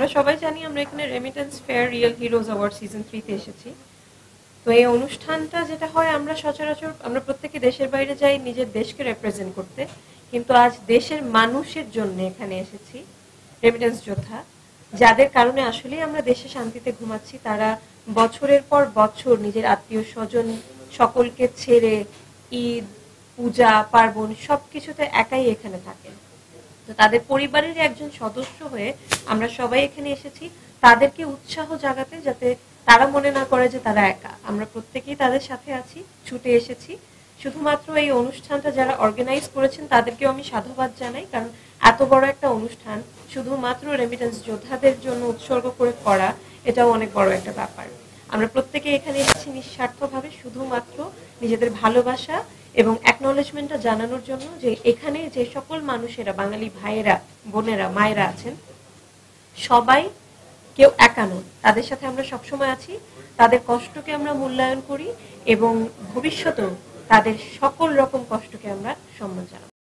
আমরা সবাই জানি আমরা এখানে remittance fair real heroes award season 3 তে এসেছি। তো এই অনুষ্ঠানটা যেটা হয় আমরা সচরাচর আমরা প্রত্যেকে দেশের বাইরে যাই নিজের দেশকে রিপ্রেজেন্ট করতে, কিন্তু আজ দেশের মানুষের জন্য এখানে এসেছি রেমিটেন্স যোদ্ধা যাদের কারণে আসলেই আমরা দেশে শান্তিতে ঘুমাচ্ছি। তারা বছরের পর বছর নিজের আত্মীয় স্বজন সকলকে ছেড়ে ঈদ পূজা পার্বণ সবকিছুতে একাই এখানে থাকেন। তো তাদের পরিবারের একজন সদস্য হয়ে আমরা সবাই এখানে এসেছি তাদেরকে উৎসাহ জাগাতে, যাতে তারা মনে না করে যে তারা একা। আমরা প্রত্যেকেই তাদের সাথে আছি, ছুটে এসেছি। শুধুমাত্র এই অনুষ্ঠানটা যারা অর্গানাইজ করেছেন তাদেরকেও আমি সাধুবাদ জানাই, কারণ এত বড় একটা অনুষ্ঠান শুধুমাত্র রেমিটেন্স যোদ্ধাদের জন্য উৎসর্গ করে করা এটাও অনেক বড় একটা ব্যাপার। আমরা প্রত্যেকে এখানে এসেছি নিঃস্বার্থভাবে শুধুমাত্র নিজেদের ভালোবাসা এবং অ্যাকনলেজমেন্টটা জানানোর জন্য যে এখানে যে সকল মানুষেরা বাঙালি ভাইয়েরা বোনেরা মায়েরা আছেন সবাই কেউ একা নন, তাদের সাথে আমরা সবসময় আছি, তাদের কষ্টকে আমরা মূল্যায়ন করি এবং ভবিষ্যতেও তাদের সকল রকম কষ্টকে আমরা সম্মান জানাবো।